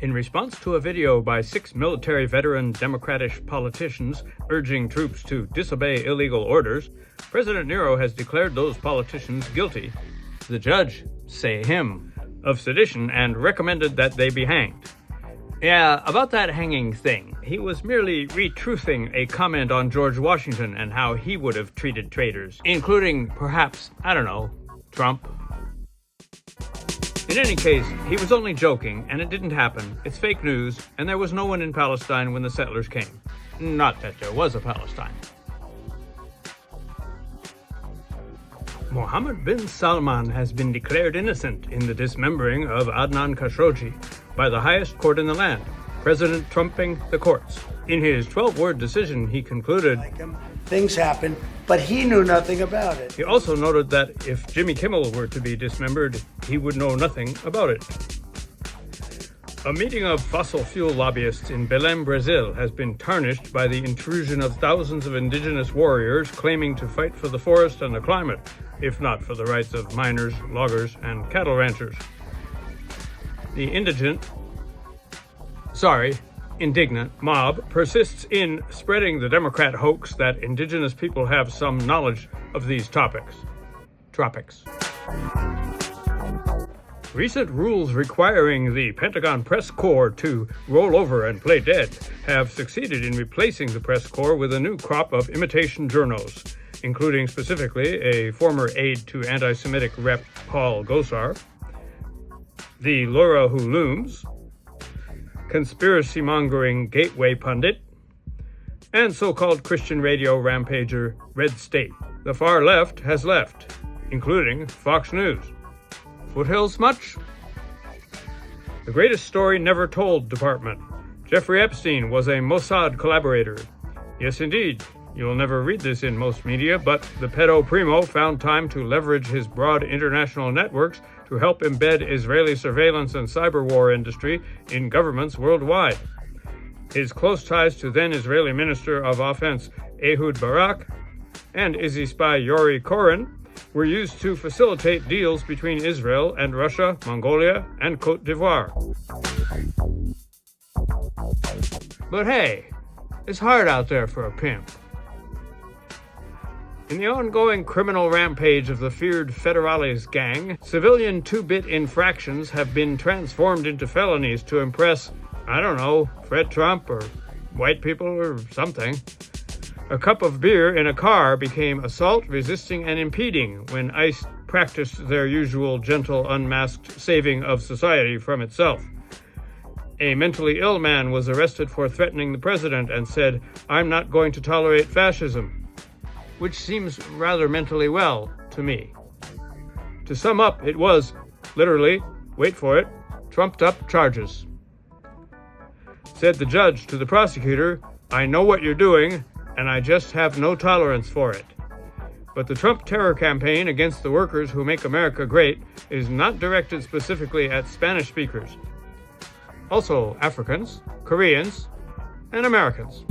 In response to a video by 6 military veteran Democratic politicians urging troops to disobey illegal orders, President Nero has declared those politicians guilty, the judge, say him, of sedition and recommended that they be hanged. Yeah, about that hanging thing, he was merely retruthing a comment on George Washington and how he would have treated traitors, including, perhaps, Trump. In any case, he was only joking, and it didn't happen. It's fake news, and there was no one in Palestine when the settlers came. Not that there was a Palestine. Mohammed bin Salman has been declared innocent in the dismembering of Adnan Khashoggi by the highest court in the land, President trumping the courts. In his 12-word decision, he concluded, "Things happen, but he knew nothing about it." He also noted that if Jimmy Kimmel were to be dismembered, he would know nothing about it. A meeting of fossil fuel lobbyists in Belém, Brazil, has been tarnished by the intrusion of thousands of indigenous warriors claiming to fight for the forest and the climate, if not for the rights of miners, loggers, and cattle ranchers. The indignant mob persists in spreading the Democrat hoax that indigenous people have some knowledge of these tropics. Recent rules requiring the Pentagon press corps to roll over and play dead have succeeded in replacing the press corps with a new crop of imitation journos, including specifically a former aide to anti-Semitic Rep. Paul Gosar, the Laura Who Looms, conspiracy-mongering gateway pundit, and so-called Christian radio rampager Red State. The far left has left, including Fox News. Foothills much? The greatest story never told department. Jeffrey Epstein was a Mossad collaborator. Yes, indeed. You'll never read this in most media, but the pedo primo found time to leverage his broad international networks to help embed Israeli surveillance and cyber war industry in governments worldwide. His close ties to then Israeli Minister of Offense Ehud Barak and Izzy spy Yori Koren were used to facilitate deals between Israel and Russia, Mongolia, and Côte d'Ivoire. But hey, it's hard out there for a pimp. In the ongoing criminal rampage of the feared Federales gang, civilian 2-bit infractions have been transformed into felonies to impress, Fred Trump or white people or something. A cup of beer in a car became assault, resisting, and impeding when ICE practiced their usual gentle, unmasked saving of society from itself. A mentally ill man was arrested for threatening the president and said, "I'm not going to tolerate fascism," which seems rather mentally well to me. To sum up, it was, literally, wait for it, trumped-up charges. Said the judge to the prosecutor, "I know what you're doing, and I just have no tolerance for it." But the Trump terror campaign against the workers who make America great is not directed specifically at Spanish speakers. Also Africans, Koreans, and Americans.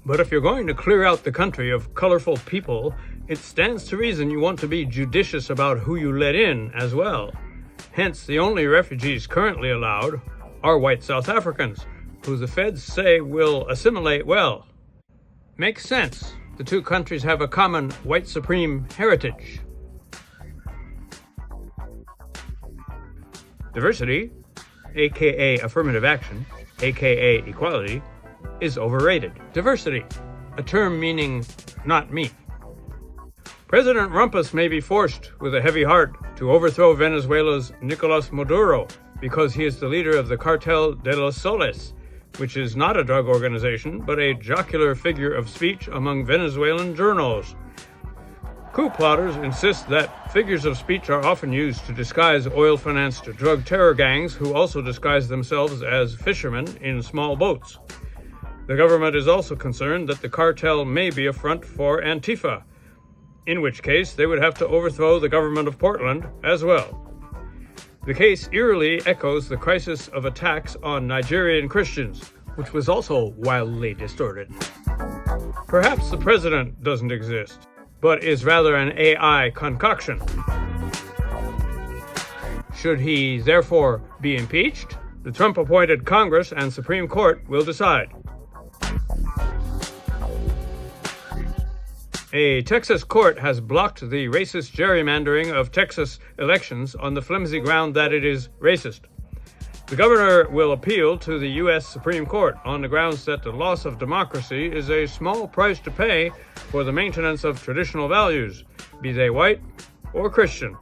But if you're going to clear out the country of colorful people, it stands to reason you want to be judicious about who you let in as well. Hence, the only refugees currently allowed are white South Africans, who the feds say will assimilate well. Makes sense. The two countries have a common white supreme heritage. Diversity, aka affirmative action, aka equality, is overrated. Diversity, a term meaning not me. President Rumpus may be forced with a heavy heart to overthrow Venezuela's Nicolas Maduro because he is the leader of the Cartel de los Soles, which is not a drug organization, but a jocular figure of speech among Venezuelan journos. Coup plotters insist that figures of speech are often used to disguise oil-financed drug terror gangs who also disguise themselves as fishermen in small boats. The government is also concerned that the cartel may be a front for Antifa, in which case they would have to overthrow the government of Portland as well. The case eerily echoes the crisis of attacks on Nigerian Christians, which was also wildly distorted. Perhaps the president doesn't exist, but is rather an AI concoction. Should he therefore be impeached? The Trump-appointed Congress and Supreme Court will decide. A Texas court has blocked the racist gerrymandering of Texas elections on the flimsy ground that it is racist. The governor will appeal to the U.S. Supreme Court on the grounds that the loss of democracy is a small price to pay for the maintenance of traditional values, be they white or Christian.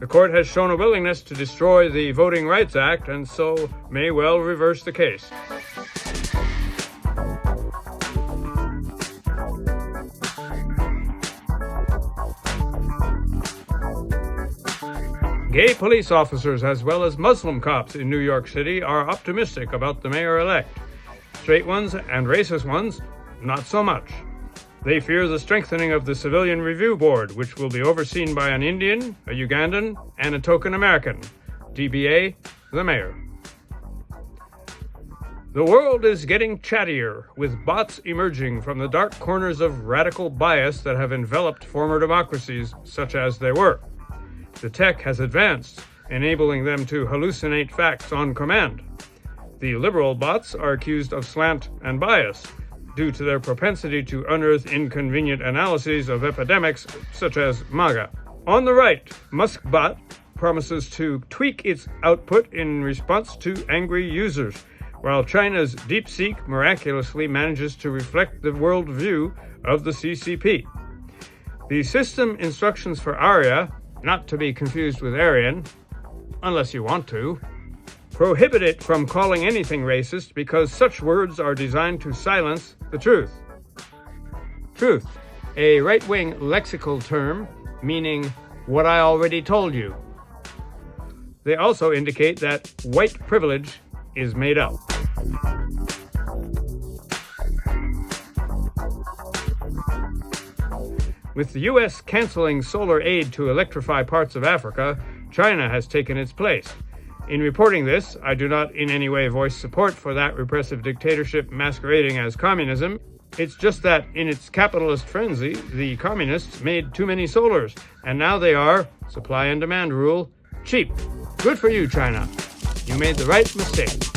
The court has shown a willingness to destroy the Voting Rights Act and so may well reverse the case. Gay police officers as well as Muslim cops in New York City are optimistic about the mayor-elect. Straight ones and racist ones, not so much. They fear the strengthening of the Civilian Review Board, which will be overseen by an Indian, a Ugandan, and a token American. DBA, the mayor. The world is getting chattier, with bots emerging from the dark corners of radical bias that have enveloped former democracies, such as they were. The tech has advanced, enabling them to hallucinate facts on command. The liberal bots are accused of slant and bias, due to their propensity to unearth inconvenient analyses of epidemics such as MAGA. On the right, MuskBot promises to tweak its output in response to angry users, while China's DeepSeek miraculously manages to reflect the worldview of the CCP. The system instructions for ARIA, not to be confused with Aryan, unless you want to, prohibit it from calling anything racist because such words are designed to silence the truth. Truth, a right-wing lexical term meaning what I already told you. They also indicate that white privilege is made up. With the U.S. canceling solar aid to electrify parts of Africa, China has taken its place. In reporting this, I do not in any way voice support for that repressive dictatorship masquerading as communism. It's just that in its capitalist frenzy, the communists made too many solars, and now they are, supply and demand rule, cheap. Good for you, China. You made the right mistake.